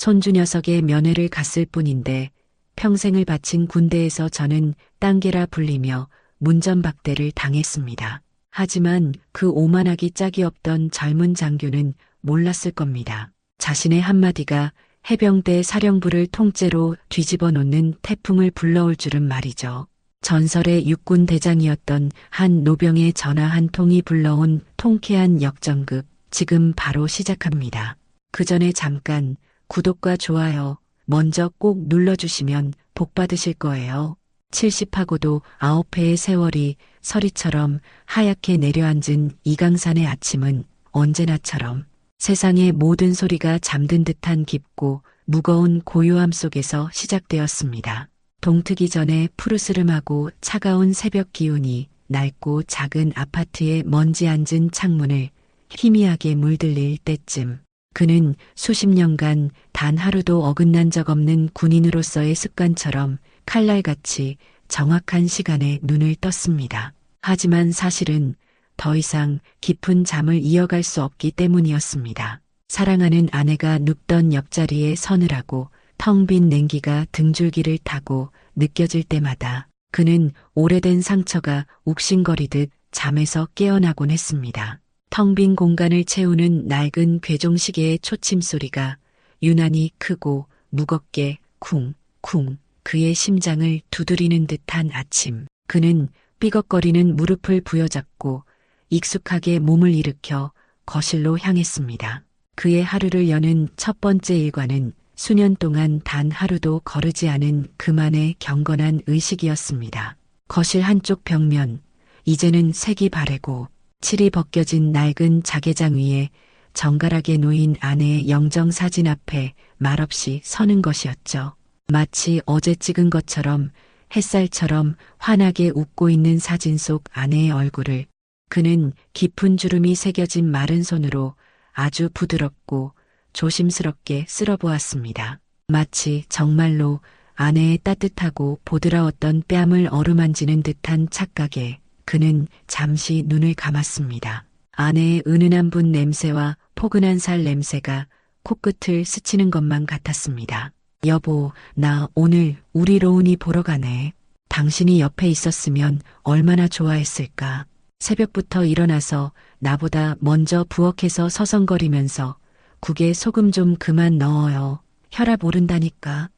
손주 녀석의 면회를 갔을 뿐인데 평생을 바친 군대에서 저는 땅개라 불리며 문전박대를 당했습니다. 하지만 그 오만하기 짝이 없던 젊은 장교는 몰랐을 겁니다. 자신의 한마디가 해병대 사령부를 통째로 뒤집어 놓는 태풍을 불러올 줄은 말이죠. 전설의 육군 대장이었던 한 노병의 전화 한 통이 불러온 통쾌한 역전극, 지금 바로 시작합니다. 그 전에 잠깐 구독과 좋아요 먼저 꼭 눌러주시면 복 받으실 거예요. 70하고도 9회의 세월이 서리처럼 하얗게 내려앉은 이강산의 아침은 언제나처럼 세상의 모든 소리가 잠든 듯한 깊고 무거운 고요함 속에서 시작되었습니다. 동트기 전에 푸르스름하고 차가운 새벽 기운이 낡고 작은 아파트의 먼지 앉은 창문을 희미하게 물들릴 때쯤 그는 수십 년간 단 하루도 어긋난 적 없는 군인으로서의 습관처럼 칼날같이 정확한 시간에 눈을 떴습니다. 하지만 사실은 더 이상 깊은 잠을 이어갈 수 없기 때문이었습니다. 사랑하는 아내가 눕던 옆자리에 서늘하고 텅 빈 냉기가 등줄기를 타고 느껴질 때마다 그는 오래된 상처가 욱신거리듯 잠에서 깨어나곤 했습니다. 텅 빈 공간을 채우는 낡은 괴종시계의 초침 소리가 유난히 크고 무겁게 쿵쿵 그의 심장을 두드리는 듯한 아침. 그는 삐걱거리는 무릎을 부여잡고 익숙하게 몸을 일으켜 거실로 향했습니다. 그의 하루를 여는 첫 번째 일과는 수년 동안 단 하루도 거르지 않은 그만의 경건한 의식이었습니다. 거실 한쪽 벽면, 이제는 색이 바래고 칠이 벗겨진 낡은 자개장 위에 정갈하게 놓인 아내의 영정사진 앞에 말없이 서는 것이었죠. 마치 어제 찍은 것처럼 햇살처럼 환하게 웃고 있는 사진 속 아내의 얼굴을 그는 깊은 주름이 새겨진 마른 손으로 아주 부드럽고 조심스럽게 쓸어보았습니다. 마치 정말로 아내의 따뜻하고 보드라웠던 뺨을 어루만지는 듯한 착각에 그는 잠시 눈을 감았습니다. 아내의 은은한 분 냄새와 포근한 살 냄새가 코끝을 스치는 것만 같았습니다. 여보, 나 오늘 우리 로운이 보러 가네. 당신이 옆에 있었으면 얼마나 좋아했을까. 새벽부터 일어나서 나보다 먼저 부엌에서 서성거리면서 국에 소금 좀 그만 넣어요. 혈압 오른다니까.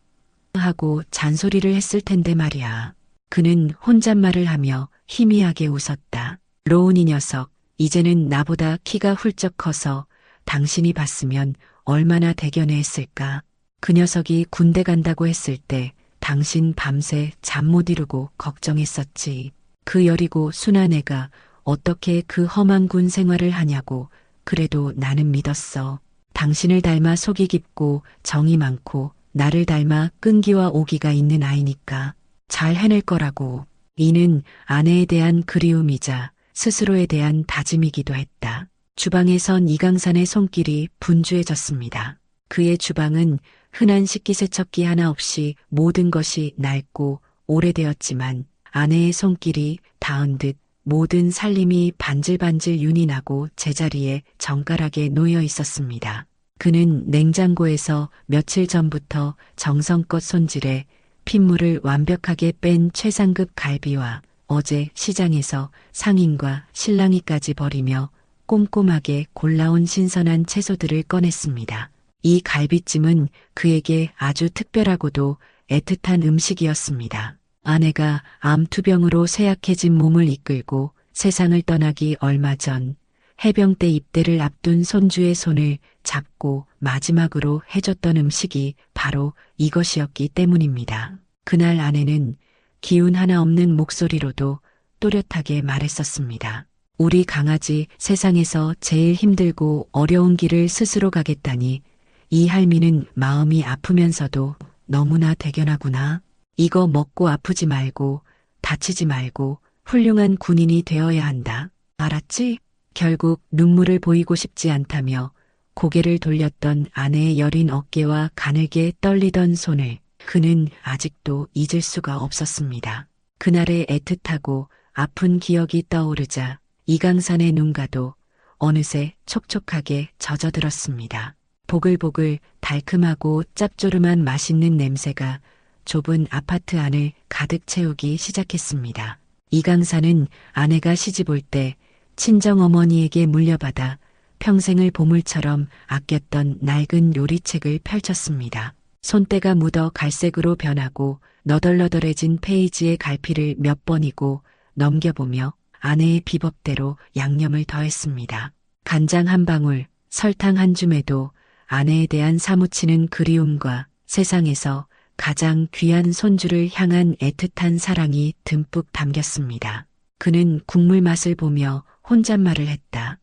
하고 잔소리를 했을 텐데 말이야. 그는 혼잣말을 하며 희미하게 웃었다. 로운 이 녀석, 이제는 나보다 키가 훌쩍 커서 당신이 봤으면 얼마나 대견해했을까. 그 녀석이 군대 간다고 했을 때 당신 밤새 잠 못 이루고 걱정했었지. 그 여리고 순한 애가 어떻게 그 험한 군 생활을 하냐고. 그래도 나는 믿었어. 당신을 닮아 속이 깊고 정이 많고 나를 닮아 끈기와 오기가 있는 아이니까 잘 해낼 거라고. 이는 아내에 대한 그리움이자 스스로에 대한 다짐이기도 했다. 주방에 선 이강산의 손길이 분주해졌습니다. 그의 주방은 흔한 식기세척기 하나 없이 모든 것이 낡고 오래되었지만 아내의 손길이 닿은 듯 모든 살림이 반질반질 윤이 나고 제자리에 정갈하게 놓여 있었습니다. 그는 냉장고에서 며칠 전부터 정성껏 손질해 핏물을 완벽하게 뺀 최상급 갈비와 어제 시장에서 상인과 실랑이까지 버리며 꼼꼼하게 골라온 신선한 채소들을 꺼냈습니다. 이 갈비찜은 그에게 아주 특별하고도 애틋한 음식이었습니다. 아내가 암투병으로 쇠약해진 몸을 이끌고 세상을 떠나기 얼마 전 해병대 입대를 앞둔 손주의 손을 잡고 마지막으로 해줬던 음식이 바로 이것이었기 때문입니다. 그날 아내는 기운 하나 없는 목소리로도 또렷하게 말했었습니다. 우리 강아지 세상에서 제일 힘들고 어려운 길을 스스로 가겠다니 이 할미는 마음이 아프면서도 너무나 대견하구나. 이거 먹고 아프지 말고 다치지 말고 훌륭한 군인이 되어야 한다. 알았지? 결국 눈물을 보이고 싶지 않다며 고개를 돌렸던 아내의 여린 어깨와 가늘게 떨리던 손을 그는 아직도 잊을 수가 없었습니다. 그날의 애틋하고 아픈 기억이 떠오르자 이강산의 눈가도 어느새 촉촉하게 젖어들었습니다. 보글보글 달큼하고 짭조름한 맛있는 냄새가 좁은 아파트 안을 가득 채우기 시작했습니다. 이강사는 아내가 시집올 때 친정어머니에게 물려받아 평생을 보물처럼 아꼈던 낡은 요리책을 펼쳤습니다. 손때가 묻어 갈색으로 변하고 너덜너덜해진 페이지의 갈피를 몇 번이고 넘겨보며 아내의 비법대로 양념을 더했습니다. 간장 한 방울, 설탕 한 줌에도 아내에 대한 사무치는 그리움과 세상에서 가장 귀한 손주를 향한 애틋한 사랑이 듬뿍 담겼습니다. 그는 국물 맛을 보며 혼잣말을 했다.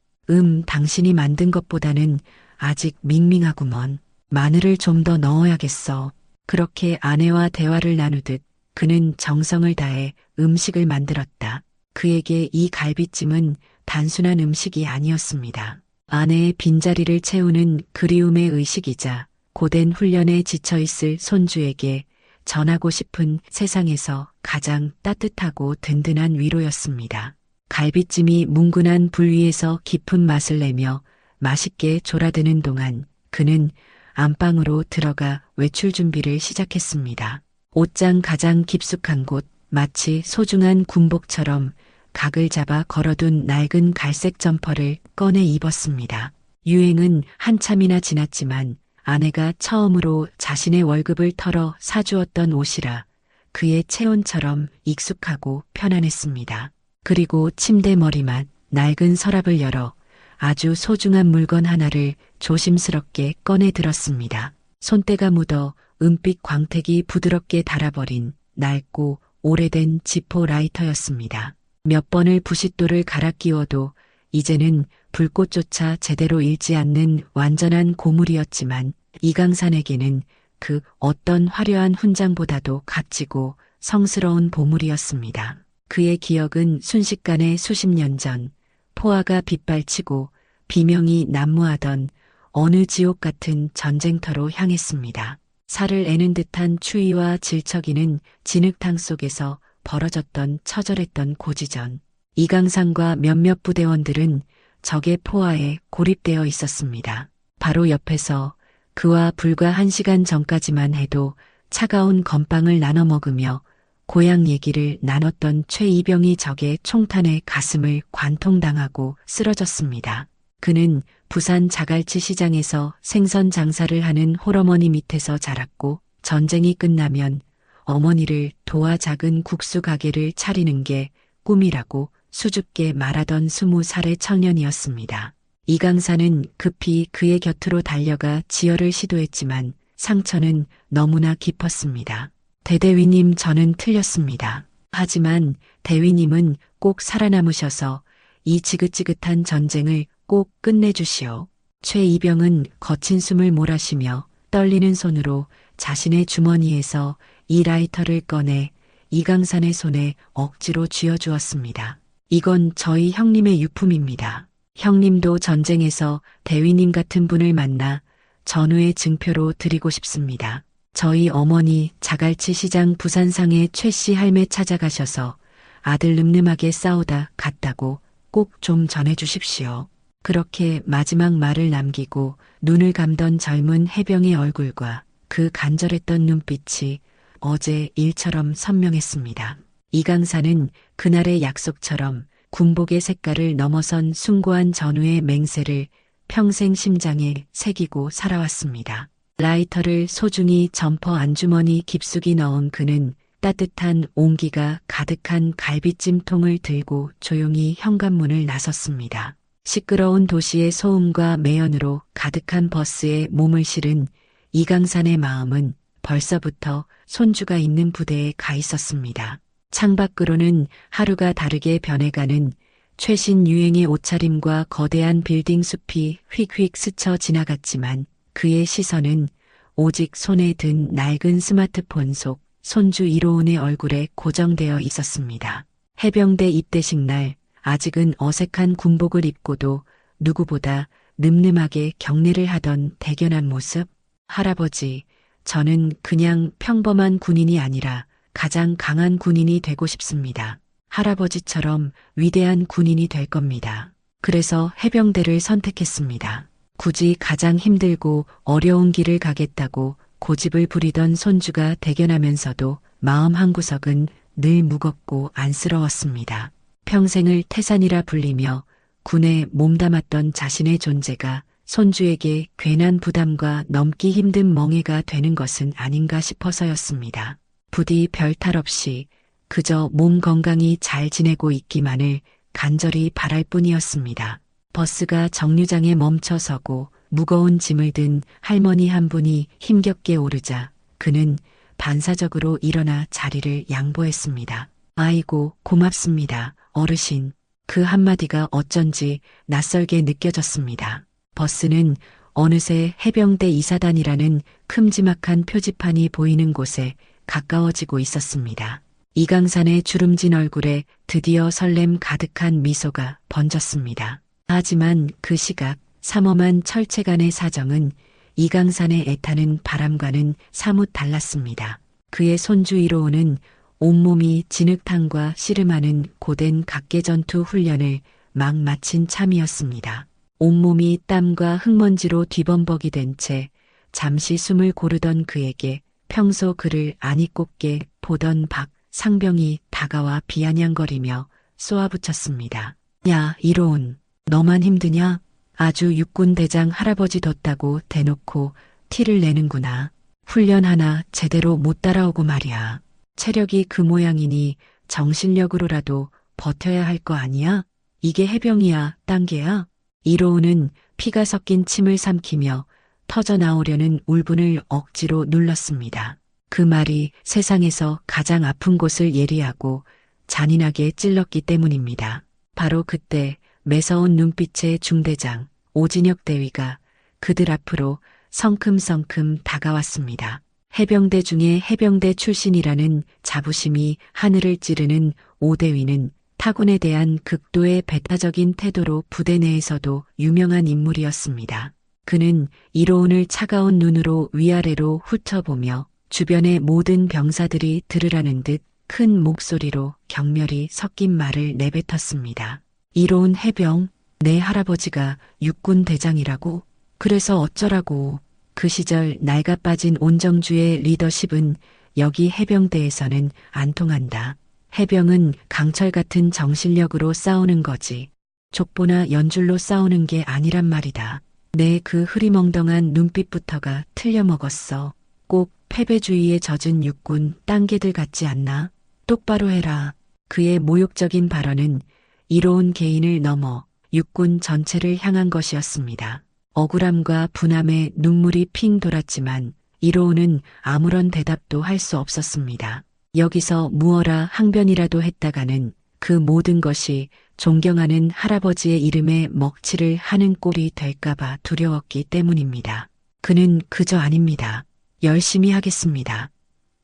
당신이 만든 것보다는 아직 밍밍하구먼. 마늘을 좀 더 넣어야겠어. 그렇게 아내와 대화를 나누듯 그는 정성을 다해 음식을 만들었다. 그에게 이 갈비찜은 단순한 음식이 아니었습니다. 아내의 빈자리를 채우는 그리움의 의식이자 고된 훈련에 지쳐있을 손주에게 전하고 싶은 세상에서 가장 따뜻하고 든든한 위로였습니다. 갈비찜이 뭉근한 불 위에서 깊은 맛을 내며 맛있게 졸아드는 동안 그는 안방으로 들어가 외출 준비를 시작했습니다. 옷장 가장 깊숙한 곳, 마치 소중한 군복처럼 각을 잡아 걸어둔 낡은 갈색 점퍼를 꺼내 입었습니다. 유행은 한참이나 지났지만 아내가 처음으로 자신의 월급을 털어 사주었던 옷이라 그의 체온처럼 익숙하고 편안했습니다. 그리고 침대 머리맡 낡은 서랍을 열어 아주 소중한 물건 하나를 조심스럽게 꺼내 들었습니다. 손때가 묻어 은빛 광택이 부드럽게 달아버린 낡고 오래된 지포 라이터였습니다. 몇 번을 부싯돌을 갈아 끼워도 이제는 불꽃조차 제대로 일지 않는 완전한 고물이었지만 이강산에게는 그 어떤 화려한 훈장보다도 값지고 성스러운 보물이었습니다. 그의 기억은 순식간에 수십 년 전 포화가 빗발치고 비명이 난무하던 어느 지옥 같은 전쟁터로 향했습니다. 살을 애는 듯한 추위와 질척이는 진흙탕 속에서 벌어졌던 처절했던 고지전. 이강산과 몇몇 부대원들은 적의 포화에 고립되어 있었습니다. 바로 옆에서 그와 불과 1시간 전까지만 해도 차가운 건빵을 나눠 먹으며 고향 얘기를 나눴던 최이병이 적의 총탄에 가슴을 관통당하고 쓰러졌습니다. 그는 부산 자갈치 시장에서 생선 장사를 하는 홀어머니 밑에서 자랐고 전쟁이 끝나면 어머니를 도와 작은 국수 가게를 차리는 게 꿈이라고 수줍게 말하던 20살의 청년이었습니다. 이강사는 급히 그의 곁으로 달려가 지혈을 시도했지만 상처는 너무나 깊었습니다. 대대위님, 저는 틀렸습니다. 하지만 대위님은 꼭 살아남으셔서 이 지긋지긋한 전쟁을 꼭 끝내주시오. 최이병은 거친 숨을 몰아쉬며 떨리는 손으로 자신의 주머니에서 이 라이터를 꺼내 이강산의 손에 억지로 쥐어주었습니다. 이건 저희 형님의 유품입니다. 형님도 전쟁에서 대위님 같은 분을 만나 전우의 증표로 드리고 싶습니다. 저희 어머니 자갈치 시장 부산상의 최씨 할매 찾아가셔서 아들 늠름하게 싸우다 갔다고 꼭 좀 전해주십시오. 그렇게 마지막 말을 남기고 눈을 감던 젊은 해병의 얼굴과 그 간절했던 눈빛이 어제 일처럼 선명했습니다. 이강사는 그날의 약속처럼 군복의 색깔을 넘어선 숭고한 전우의 맹세를 평생 심장에 새기고 살아왔습니다. 라이터를 소중히 점퍼 안주머니 깊숙이 넣은 그는 따뜻한 온기가 가득한 갈비찜통을 들고 조용히 현관문을 나섰습니다. 시끄러운 도시의 소음과 매연으로 가득한 버스에 몸을 실은 이강산의 마음은 벌써부터 손주가 있는 부대에 가 있었습니다. 창밖으로는 하루가 다르게 변해가는 최신 유행의 옷차림과 거대한 빌딩 숲이 휙휙 스쳐 지나갔지만 그의 시선은 오직 손에 든 낡은 스마트폰 속 손주 이로운의 얼굴에 고정되어 있었습니다. 해병대 입대식 날 아직은 어색한 군복을 입고도 누구보다 늠름하게 경례를 하던 대견한 모습. 할아버지, 저는 그냥 평범한 군인이 아니라 가장 강한 군인이 되고 싶습니다. 할아버지처럼 위대한 군인이 될 겁니다. 그래서 해병대를 선택했습니다. 굳이 가장 힘들고 어려운 길을 가겠다고 고집을 부리던 손주가 대견하면서도 마음 한구석은 늘 무겁고 안쓰러웠습니다. 평생을 태산이라 불리며 군에 몸담았던 자신의 존재가 손주에게 괜한 부담과 넘기 힘든 멍해가 되는 것은 아닌가 싶어서였습니다. 부디 별탈 없이 그저 몸 건강히 잘 지내고 있기만을 간절히 바랄 뿐이었습니다. 버스가 정류장에 멈춰서고 무거운 짐을 든 할머니 한 분이 힘겹게 오르자 그는 반사적으로 일어나 자리를 양보했습니다. 아이고, 고맙습니다, 어르신. 그 한마디가 어쩐지 낯설게 느껴졌습니다. 버스는 어느새 해병대 이사단이라는 큼지막한 표지판이 보이는 곳에 가까워지고 있었습니다. 이강산의 주름진 얼굴에 드디어 설렘 가득한 미소가 번졌습니다. 하지만 그 시각 삼엄한 철책간의 사정은 이강산의 애타는 바람과는 사뭇 달랐습니다. 그의 손주 이로운은 온몸이 진흙탕과 씨름하는 고된 각계전투 훈련을 막 마친 참이었습니다. 온몸이 땀과 흙먼지로 뒤범벅이 된 채 잠시 숨을 고르던 그에게 평소 그를 아니 꼽게 보던 박 상병이 다가와 비아냥거리며 쏘아붙였습니다. 야, 이로운, 너만 힘드냐? 아주 육군 대장 할아버지 뒀다고 대놓고 티를 내는구나. 훈련 하나 제대로 못 따라오고 말이야. 체력이 그 모양이니 정신력으로라도 버텨야 할 거 아니야? 이게 해병이야, 딴게야? 이로운은 피가 섞인 침을 삼키며 터져나오려는 울분을 억지로 눌렀습니다. 그 말이 세상에서 가장 아픈 곳을 예리하고 잔인하게 찔렀기 때문입니다. 바로 그때 매서운 눈빛의 중대장 오진혁 대위가 그들 앞으로 성큼성큼 다가왔습니다. 해병대 중에 해병대 출신이라는 자부심이 하늘을 찌르는 오 대위는 타군에 대한 극도의 배타적인 태도로 부대 내에서도 유명한 인물이었습니다. 그는 이로운을 차가운 눈으로 위아래로 훑어보며 주변의 모든 병사들이 들으라는 듯 큰 목소리로 격렬히 섞인 말을 내뱉었습니다. 이로운 해병, 내 할아버지가 육군 대장이라고? 그래서 어쩌라고? 그 시절 낡아 빠진 온정주의 리더십은 여기 해병대에서는 안 통한다. 해병은 강철 같은 정신력으로 싸우는 거지. 족보나 연줄로 싸우는 게 아니란 말이다. 내 그 흐리멍덩한 눈빛부터가 틀려먹었어. 꼭 패배주의에 젖은 육군 딴개들 같지 않나? 똑바로 해라. 그의 모욕적인 발언은 이로운 개인을 넘어 육군 전체를 향한 것이었습니다. 억울함과 분함에 눈물이 핑 돌았지만 이로운은 아무런 대답도 할 수 없었습니다. 여기서 무어라 항변이라도 했다가는 그 모든 것이 존경하는 할아버지의 이름에 먹칠을 하는 꼴이 될까봐 두려웠기 때문입니다. 그는 그저 아닙니다. 열심히 하겠습니다.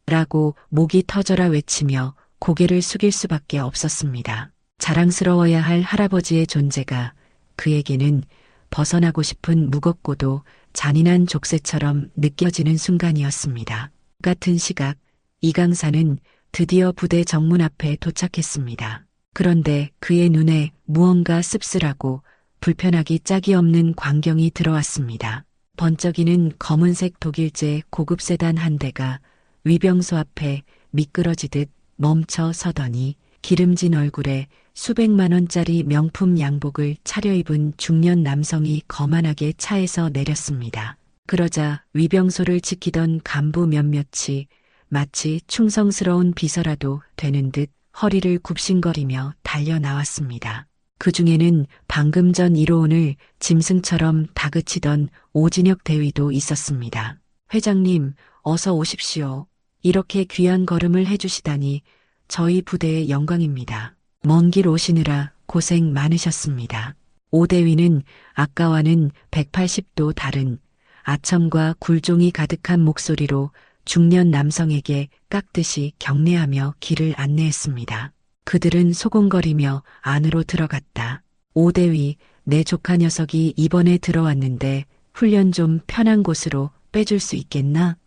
라고 목이 터져라 외치며 고개를 숙일 수밖에 없었습니다. 자랑스러워야 할 할아버지의 존재가 그에게는 벗어나고 싶은 무겁고도 잔인한 족쇄처럼 느껴지는 순간이었습니다. 같은 시각 이강산은 드디어 부대 정문 앞에 도착했습니다. 그런데 그의 눈에 무언가 씁쓸하고 불편하기 짝이 없는 광경이 들어왔습니다. 번쩍이는 검은색 독일제 고급 세단 한 대가 위병소 앞에 미끄러지듯 멈춰 서더니 기름진 얼굴에 수백만 원짜리 명품 양복을 차려입은 중년 남성이 거만하게 차에서 내렸습니다. 그러자 위병소를 지키던 간부 몇몇이 마치 충성스러운 비서라도 되는 듯 허리를 굽신거리며 달려 나왔습니다. 그 중에는 방금 전 이로운을 짐승처럼 다그치던 오진혁 대위도 있었습니다. 회장님, 어서 오십시오. 이렇게 귀한 걸음을 해주시다니 저희 부대의 영광입니다. 먼 길 오시느라 고생 많으셨습니다. 오 대위는 아까와는 180도 다른 아첨과 굴종이 가득한 목소리로 중년 남성에게 깍듯이 경례하며 길을 안내했습니다. 그들은 소곤거리며 안으로 들어갔다. 오 대위, 내 조카 녀석이 이번에 들어왔는데 훈련 좀 편한 곳으로 빼줄 수 있겠나?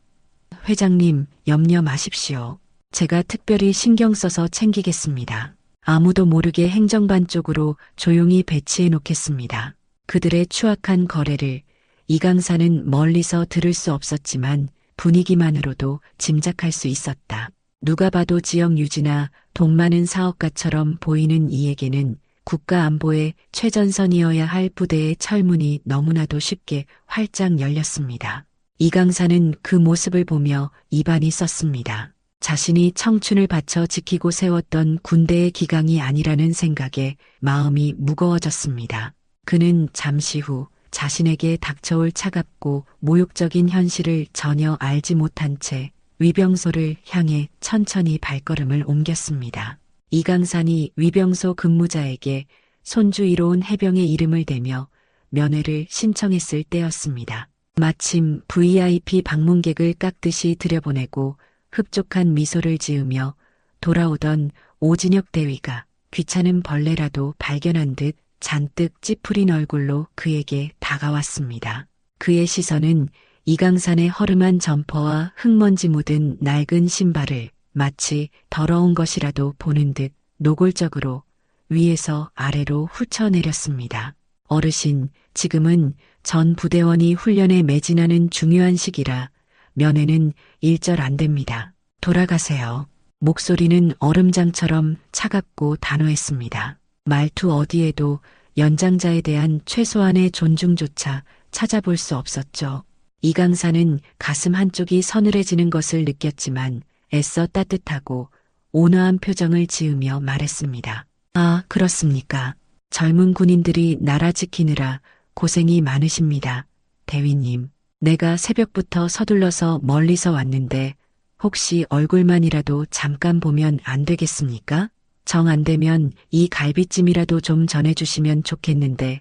회장님, 염려 마십시오. 제가 특별히 신경 써서 챙기겠습니다. 아무도 모르게 행정반 쪽으로 조용히 배치해 놓겠습니다. 그들의 추악한 거래를 이강사는 멀리서 들을 수 없었지만 분위기만으로도 짐작할 수 있었다. 누가 봐도 지역 유지나 돈 많은 사업가처럼 보이는 이에게는 국가 안보의 최전선이어야 할 부대의 철문이 너무나도 쉽게 활짝 열렸습니다. 이강사는 그 모습을 보며 입안이 썼습니다. 자신이 청춘을 바쳐 지키고 세웠던 군대의 기강이 아니라는 생각에 마음이 무거워졌습니다. 그는 잠시 후 자신에게 닥쳐올 차갑고 모욕적인 현실을 전혀 알지 못한 채 위병소를 향해 천천히 발걸음을 옮겼습니다. 이강산이 위병소 근무자에게 손주이로운 해병의 이름을 대며 면회를 신청했을 때였습니다. 마침 VIP 방문객을 깎듯이 들여보내고 흡족한 미소를 지으며 돌아오던 오진혁 대위가 귀찮은 벌레라도 발견한 듯 잔뜩 찌푸린 얼굴로 그에게 다가왔습니다. 그의 시선은 이강산의 허름한 점퍼와 흙먼지 묻은 낡은 신발을 마치 더러운 것이라도 보는 듯 노골적으로 위에서 아래로 훑어내렸습니다. 어르신, 지금은 전 부대원이 훈련에 매진하는 중요한 시기라 면회는 일절 안 됩니다. 돌아가세요. 목소리는 얼음장처럼 차갑고 단호했습니다. 말투 어디에도 연장자에 대한 최소한의 존중조차 찾아볼 수 없었죠. 이강사는 가슴 한쪽이 서늘해지는 것을 느꼈지만 애써 따뜻하고 온화한 표정을 지으며 말했습니다. 아, 그렇습니까? 젊은 군인들이 나라 지키느라 고생이 많으십니다. 대위님, 내가 새벽부터 서둘러서 멀리서 왔는데 혹시 얼굴만이라도 잠깐 보면 안 되겠습니까? 정 안 되면 이 갈비찜이라도 좀 전해주시면 좋겠는데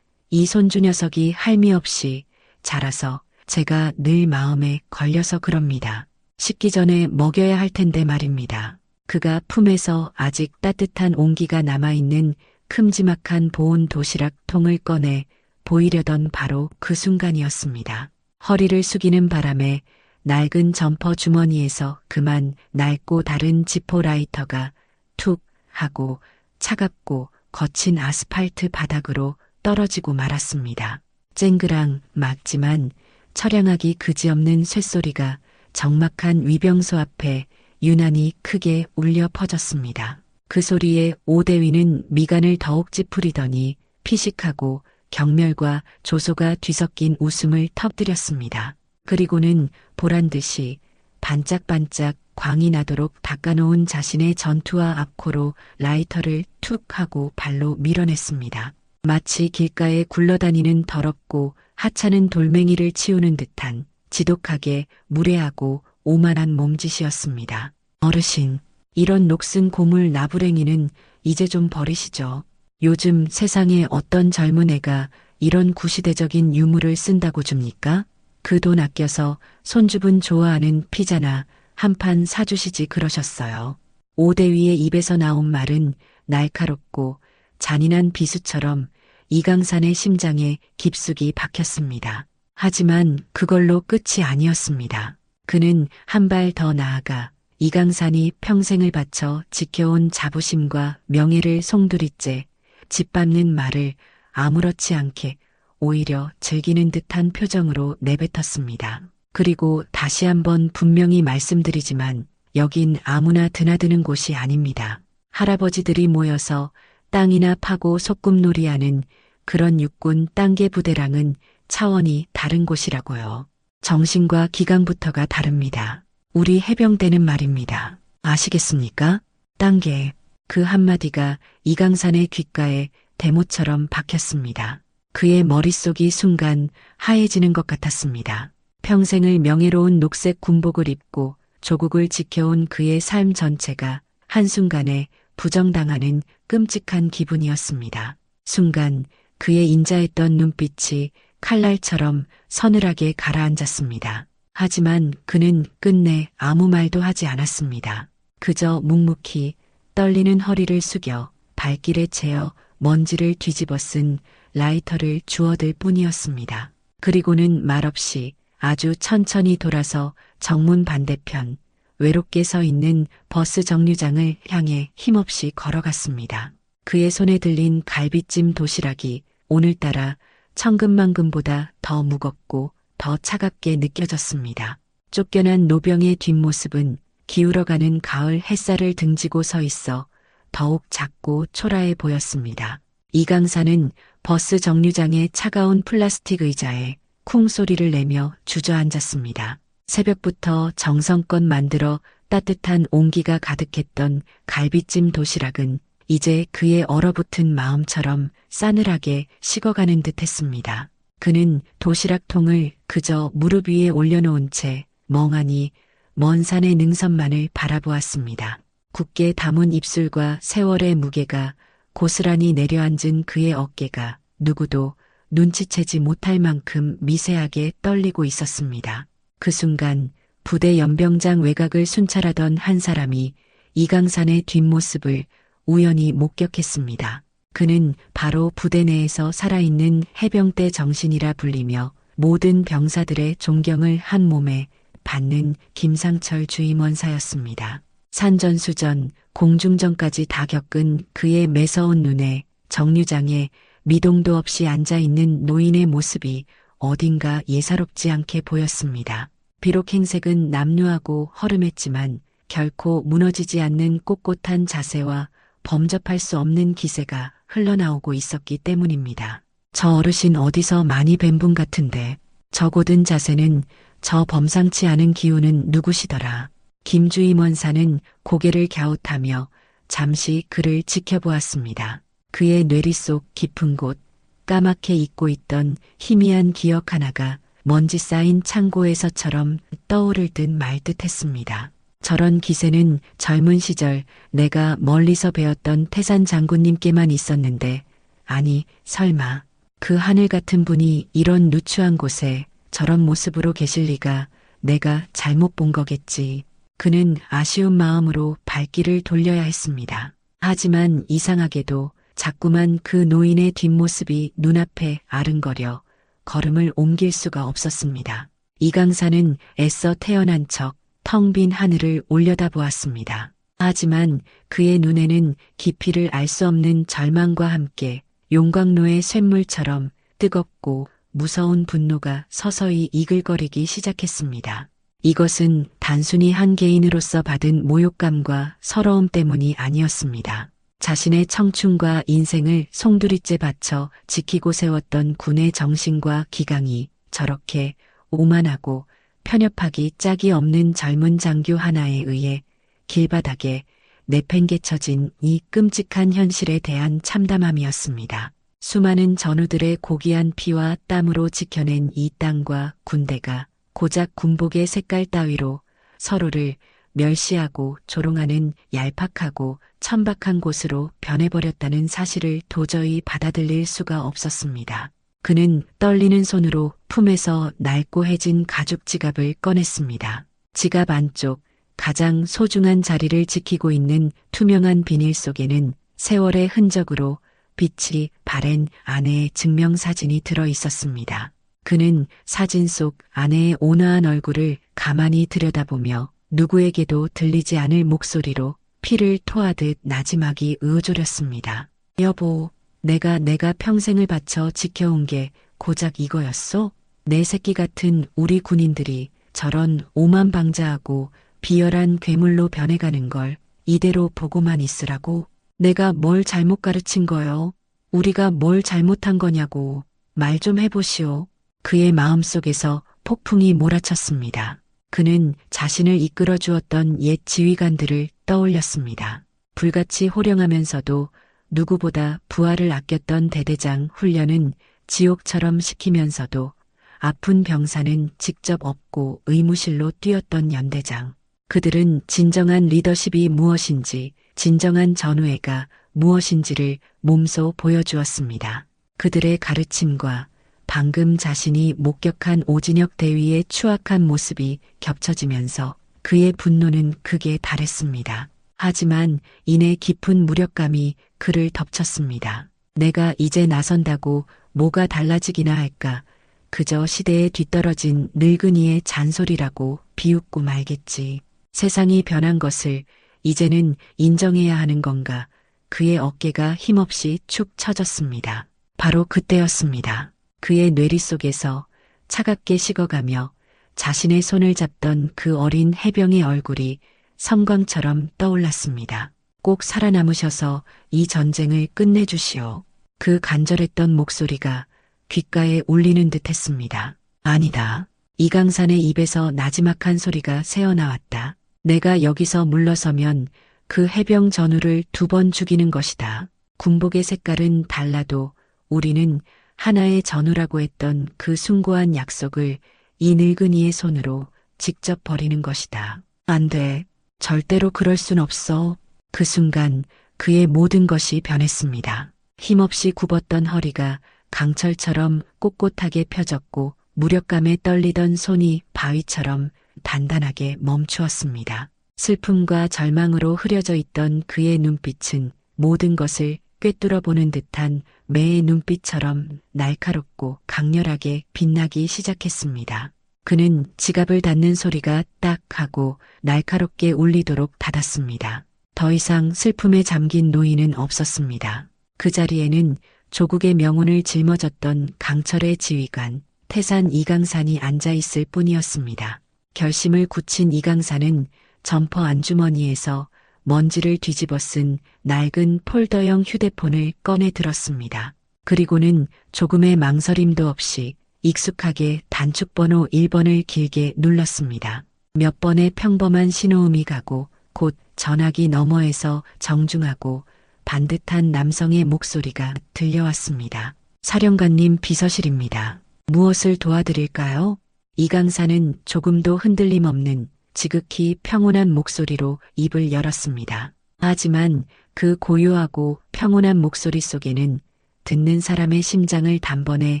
이 손주 녀석이 할미 없이 자라서 제가 늘 마음에 걸려서 그럽니다. 식기 전에 먹여야 할 텐데 말입니다. 그가 품에서 아직 따뜻한 온기가 남아있는 큼지막한 보온 도시락 통을 꺼내 보이려던 바로 그 순간이었습니다. 허리를 숙이는 바람에 낡은 점퍼 주머니에서 그만 낡고 다른 지포 라이터가 툭 하고 차갑고 거친 아스팔트 바닥으로 떨어지고 말았습니다. 쨍그랑 막지만 처량하기 그지없는 쇳소리가 적막한 위병소 앞에 유난히 크게 울려 퍼졌습니다. 그 소리에 오대위는 미간을 더욱 찌푸리더니 피식하고 경멸과 조소가 뒤섞인 웃음을 터뜨렸습니다. 그리고는 보란듯이 반짝반짝 광이 나도록 닦아놓은 자신의 전투화 앞코로 라이터를 툭 하고 발로 밀어냈습니다. 마치 길가에 굴러다니는 더럽고 하찮은 돌멩이를 치우는 듯한 지독하게 무례하고 오만한 몸짓이었습니다. 어르신, 이런 녹슨 고물 나부랭이는 이제 좀 버리시죠. 요즘 세상에 어떤 젊은 애가 이런 구시대적인 유물을 쓴다고 줍니까? 그 돈 아껴서 손주분 좋아하는 피자나 한 판 사주시지 그러셨어요. 오대위의 입에서 나온 말은 날카롭고 잔인한 비수처럼 이강산의 심장에 깊숙이 박혔습니다. 하지만 그걸로 끝이 아니었습니다. 그는 한 발 더 나아가 이강산이 평생을 바쳐 지켜온 자부심과 명예를 송두리째 짓밟는 말을 아무렇지 않게 오히려 즐기는 듯한 표정으로 내뱉었습니다. 그리고 다시 한번 분명히 말씀드리지만 여긴 아무나 드나드는 곳이 아닙니다. 할아버지들이 모여서 땅이나 파고 소꿉놀이하는 그런 육군 땅개 부대랑은 차원이 다른 곳이라고요. 정신과 기강부터가 다릅니다. 우리 해병대는 말입니다. 아시겠습니까? 땅개. 그 한마디가 이강산의 귓가에 대모처럼 박혔습니다. 그의 머릿속이 순간 하얘지는 것 같았습니다. 평생을 명예로운 녹색 군복을 입고 조국을 지켜온 그의 삶 전체가 한순간에 부정당하는 끔찍한 기분이었습니다. 순간 그의 인자했던 눈빛이 칼날처럼 서늘하게 가라앉았습니다. 하지만 그는 끝내 아무 말도 하지 않았습니다. 그저 묵묵히 떨리는 허리를 숙여 발길에 채어 먼지를 뒤집어 쓴 라이터를 주워들 뿐이었습니다. 그리고는 말없이 아주 천천히 돌아서 정문 반대편 외롭게 서 있는 버스 정류장을 향해 힘없이 걸어갔습니다. 그의 손에 들린 갈비찜 도시락이 오늘따라 천근만근보다 더 무겁고 더 차갑게 느껴졌습니다. 쫓겨난 노병의 뒷모습은 기울어가는 가을 햇살을 등지고 서 있어 더욱 작고 초라해 보였습니다. 이강사는 버스 정류장의 차가운 플라스틱 의자에 쿵 소리를 내며 주저앉았습니다. 새벽부터 정성껏 만들어 따뜻한 온기가 가득했던 갈비찜 도시락은 이제 그의 얼어붙은 마음처럼 싸늘하게 식어가는 듯 했습니다. 그는 도시락통을 그저 무릎 위에 올려놓은 채 멍하니 먼 산의 능선만을 바라보았습니다. 굳게 담은 입술과 세월의 무게가 고스란히 내려앉은 그의 어깨가 누구도 눈치채지 못할 만큼 미세하게 떨리고 있었습니다. 그 순간 부대 연병장 외곽을 순찰하던 한 사람이 이강산의 뒷모습을 우연히 목격했습니다. 그는 바로 부대 내에서 살아있는 해병대 정신이라 불리며 모든 병사들의 존경을 한 몸에 받는 김상철 주임원사였습니다. 산전수전, 공중전까지 다 겪은 그의 매서운 눈에 정류장에 미동도 없이 앉아있는 노인의 모습이 어딘가 예사롭지 않게 보였습니다. 비록 행색은 남루하고 허름했지만 결코 무너지지 않는 꼿꼿한 자세와 범접할 수 없는 기세가 흘러나오고 있었기 때문입니다. 저 어르신 어디서 많이 뵌 분 같은데 저 곧은 자세는 저 범상치 않은 기운은 누구시더라. 김주임원사는 고개를 갸웃하며 잠시 그를 지켜보았습니다. 그의 뇌리 속 깊은 곳 까맣게 잊고 있던 희미한 기억 하나가 먼지 쌓인 창고에서처럼 떠오를 듯 말 듯 했습니다. 저런 기세는 젊은 시절 내가 멀리서 배웠던 태산 장군님께만 있었는데 아니 설마 그 하늘 같은 분이 이런 누추한 곳에 저런 모습으로 계실 리가 내가 잘못 본 거겠지. 그는 아쉬운 마음으로 발길을 돌려야 했습니다. 하지만 이상하게도 자꾸만 그 노인의 뒷모습이 눈앞에 아른거려 걸음을 옮길 수가 없었습니다. 이강사는 애써 태어난 척 텅 빈 하늘을 올려다보았습니다. 하지만 그의 눈에는 깊이를 알 수 없는 절망과 함께 용광로의 쇳물처럼 뜨겁고 무서운 분노가 서서히 이글거리기 시작했습니다. 이것은 단순히 한 개인으로서 받은 모욕감과 서러움 때문이 아니었습니다. 자신의 청춘과 인생을 송두리째 바쳐 지키고 세웠던 군의 정신과 기강이 저렇게 오만하고 편협하기 짝이 없는 젊은 장교 하나에 의해 길바닥에 내팽개쳐진 이 끔찍한 현실에 대한 참담함이었습니다. 수많은 전우들의 고귀한 피와 땀으로 지켜낸 이 땅과 군대가 고작 군복의 색깔 따위로 서로를 멸시하고 조롱하는 얄팍하고 천박한 곳으로 변해버렸다는 사실을 도저히 받아들일 수가 없었습니다. 그는 떨리는 손으로 품에서 낡고 해진 가죽 지갑을 꺼냈습니다. 지갑 안쪽 가장 소중한 자리를 지키고 있는 투명한 비닐 속에는 세월의 흔적으로 빛이 바랜 아내의 증명사진이 들어 있었습니다. 그는 사진 속 아내의 온화한 얼굴을 가만히 들여다보며 누구에게도 들리지 않을 목소리로 피를 토하듯 나지막이 으어조렸습니다. 여보, 내가 평생을 바쳐 지켜온 게 고작 이거였어? 내 새끼 같은 우리 군인들이 저런 오만방자하고 비열한 괴물로 변해가는 걸 이대로 보고만 있으라고? 내가 뭘 잘못 가르친 거요? 우리가 뭘 잘못한 거냐고 말 좀 해보시오. 그의 마음속에서 폭풍이 몰아쳤습니다. 그는 자신을 이끌어 주었던 옛 지휘관들을 떠올렸습니다. 불같이 호령하면서도 누구보다 부하를 아꼈던 대대장 훈련은 지옥처럼 시키면서도 아픈 병사는 직접 업고 의무실로 뛰었던 연대장. 그들은 진정한 리더십이 무엇인지, 진정한 전우애가 무엇인지를 몸소 보여주었습니다. 그들의 가르침과 방금 자신이 목격한 오진혁 대위의 추악한 모습이 겹쳐지면서 그의 분노는 극에 달했습니다. 하지만 이내 깊은 무력감이 그를 덮쳤습니다. 내가 이제 나선다고 뭐가 달라지기나 할까? 그저 시대에 뒤떨어진 늙은이의 잔소리라고 비웃고 말겠지. 세상이 변한 것을 이제는 인정해야 하는 건가? 그의 어깨가 힘없이 축 처졌습니다. 바로 그때였습니다. 그의 뇌리 속에서 차갑게 식어가며 자신의 손을 잡던 그 어린 해병의 얼굴이 섬광처럼 떠올랐습니다. 꼭 살아남으셔서 이 전쟁을 끝내주시오. 그 간절했던 목소리가 귓가에 울리는 듯 했습니다. 아니다. 이강산의 입에서 나지막한 소리가 새어나왔다. 내가 여기서 물러서면 그 해병 전우를 2번 죽이는 것이다. 군복의 색깔은 달라도 우리는 하나의 전우라고 했던 그 숭고한 약속을 이 늙은이의 손으로 직접 버리는 것이다. 안 돼. 절대로 그럴 순 없어. 그 순간 그의 모든 것이 변했습니다. 힘없이 굽었던 허리가 강철처럼 꼿꼿하게 펴졌고 무력감에 떨리던 손이 바위처럼 단단하게 멈추었습니다. 슬픔과 절망으로 흐려져 있던 그의 눈빛은 모든 것을 꿰뚫어 보는 듯한 매의 눈빛처럼 날카롭고 강렬하게 빛나기 시작했습니다. 그는 지갑을 닫는 소리가 딱 하고 날카롭게 울리도록 닫았습니다. 더 이상 슬픔에 잠긴 노인은 없었습니다. 그 자리에는 조국의 명운을 짊어졌던 강철의 지휘관 태산 이강산이 앉아있을 뿐이었습니다. 결심을 굳힌 이강산은 점퍼 안주머니에서 먼지를 뒤집어 쓴 낡은 폴더형 휴대폰을 꺼내 들었습니다. 그리고는 조금의 망설임도 없이 익숙하게 단축번호 1번을 길게 눌렀습니다. 몇 번의 평범한 신호음이 가고 곧 전화기 너머에서 정중하고 반듯한 남성의 목소리가 들려왔습니다. 사령관님 비서실입니다. 무엇을 도와드릴까요? 이강산은 조금도 흔들림 없는 지극히 평온한 목소리로 입을 열었습니다. 하지만 그 고요하고 평온한 목소리 속에는 듣는 사람의 심장을 단번에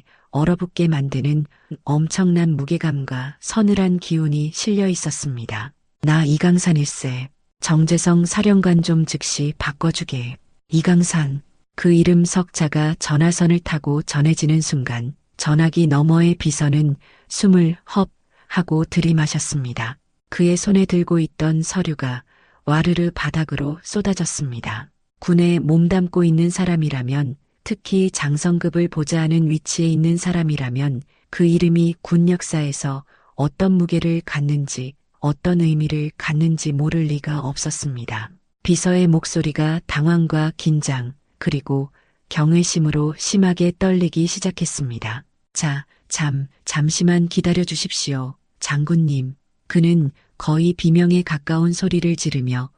얼어붙게 만드는 엄청난 무게감과 서늘한 기운이 실려 있었습니다. 나 이강산일세. 정재성 사령관 좀 즉시 바꿔주게. 이강산. 그 이름 석자가 전화선을 타고 전해지는 순간 전화기 너머의 비서는 숨을 헙 하고 들이마셨습니다. 그의 손에 들고 있던 서류가 와르르 바닥으로 쏟아졌습니다. 군에 몸담고 있는 사람이라면, 특히 장성급을 보좌하는 위치에 있는 사람이라면 그 이름이 군 역사에서 어떤 무게를 갖는지, 어떤 의미를 갖는지 모를 리가 없었습니다. 비서의 목소리가 당황과 긴장, 그리고 경외심으로 심하게 떨리기 시작했습니다. 잠시만 기다려 주십시오. 장군님. 그는 거의 비명에 가까운 소리를 지르며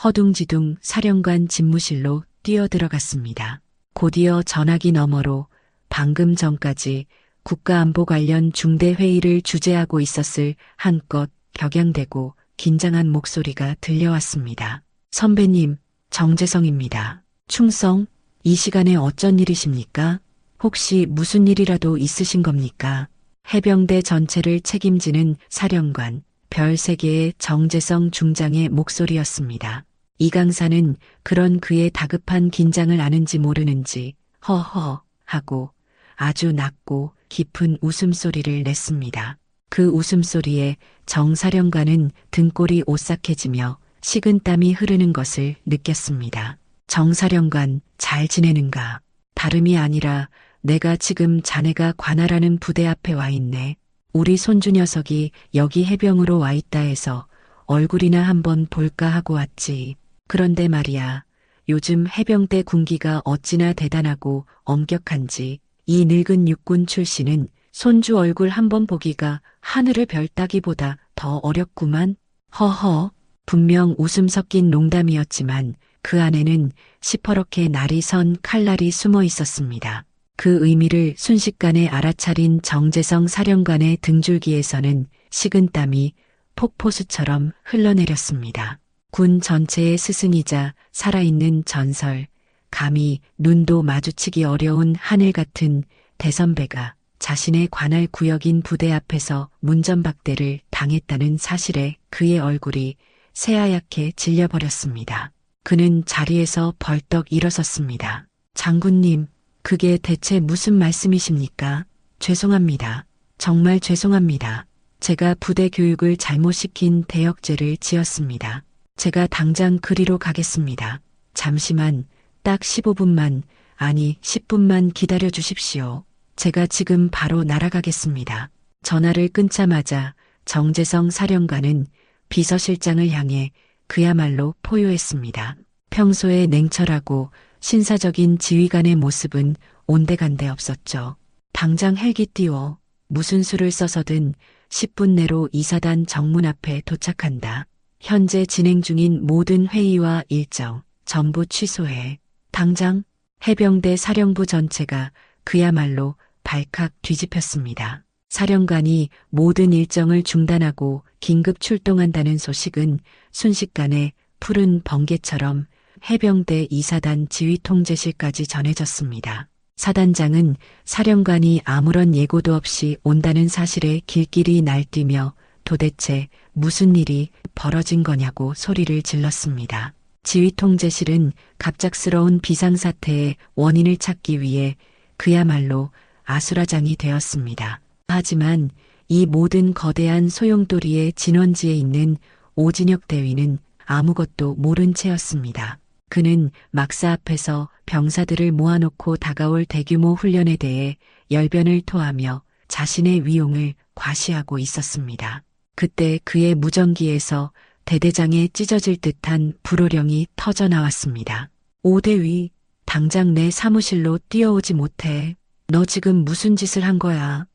허둥지둥 사령관 집무실로 뛰어들어갔습니다. 곧이어 전화기 너머로 방금 전까지 국가안보 관련 중대 회의를 주재하고 있었을 한껏 격양되고 긴장한 목소리가 들려왔습니다. 선배님, 정재성입니다. 충성? 이 시간에 어쩐 일이십니까? 혹시 무슨 일이라도 있으신 겁니까? 해병대 전체를 책임지는 사령관, 별 3개의 정재성 중장의 목소리였습니다. 이강산은 그런 그의 다급한 긴장을 아는지 모르는지 허허 하고 아주 낮고 깊은 웃음소리를 냈습니다. 그 웃음소리에 정 사령관은 등골이 오싹해지며 식은땀이 흐르는 것을 느꼈습니다. 정 사령관, 잘 지내는가? 다름이 아니라 내가 지금 자네가 관할하는 부대 앞에 와 있네. 우리 손주 녀석이 여기 해병으로 와 있다 해서 얼굴이나 한번 볼까 하고 왔지. 그런데 말이야, 요즘 해병대 군기가 어찌나 대단하고 엄격한지 이 늙은 육군 출신은 손주 얼굴 한번 보기가 하늘을 별 따기보다 더 어렵구만. 허허. 분명 웃음 섞인 농담이었지만 그 안에는 시퍼렇게 날이 선 칼날이 숨어 있었습니다. 그 의미를 순식간에 알아차린 정재성 사령관의 등줄기에서는 식은땀이 폭포수처럼 흘러내렸습니다. 군 전체의 스승이자 살아있는 전설, 감히 눈도 마주치기 어려운 하늘 같은 대선배가 자신의 관할 구역인 부대 앞에서 문전박대를 당했다는 사실에 그의 얼굴이 새하얗게 질려버렸습니다. 그는 자리에서 벌떡 일어섰습니다. 장군님, 그게 대체 무슨 말씀이십니까? 죄송합니다. 정말 죄송합니다. 제가 부대 교육을 잘못 시킨 대역죄를 지었습니다. 제가 당장 그리로 가겠습니다. 잠시만, 딱 15분만, 아니 10분만 기다려 주십시오. 제가 지금 바로 날아가겠습니다. 전화를 끊자마자 정재성 사령관은 비서실장을 향해 그야말로 포효했습니다. 평소에 냉철하고 신사적인 지휘관의 모습은 온데간데 없었죠. 당장 헬기 띄워. 무슨 수를 써서든 10분 내로 이사단 정문 앞에 도착한다. 현재 진행 중인 모든 회의와 일정 전부 취소해. 당장. 해병대 사령부 전체가 그야말로 발칵 뒤집혔습니다. 사령관이 모든 일정을 중단하고 긴급 출동한다는 소식은 순식간에 푸른 번개처럼 해병대 2사단 지휘통제실까지 전해졌습니다. 사단장은 사령관이 아무런 예고도 없이 온다는 사실에 길길이 날뛰며 도대체 무슨 일이 벌어진 거냐고 소리를 질렀습니다. 지휘통제실은 갑작스러운 비상사태의 원인을 찾기 위해 그야말로 아수라장이 되었습니다. 하지만 이 모든 거대한 소용돌이의 진원지에 있는 오진혁 대위는 아무것도 모른 채였습니다. 그는 막사 앞에서 병사들을 모아놓고 다가올 대규모 훈련에 대해 열변을 토하며 자신의 위용을 과시하고 있었습니다. 그때 그의 무전기에서 대대장에 찢어질 듯한 불호령이 터져 나왔습니다. 오대위, 당장 내 사무실로 뛰어오지 못해. 너 지금 무슨 짓을 한 거야?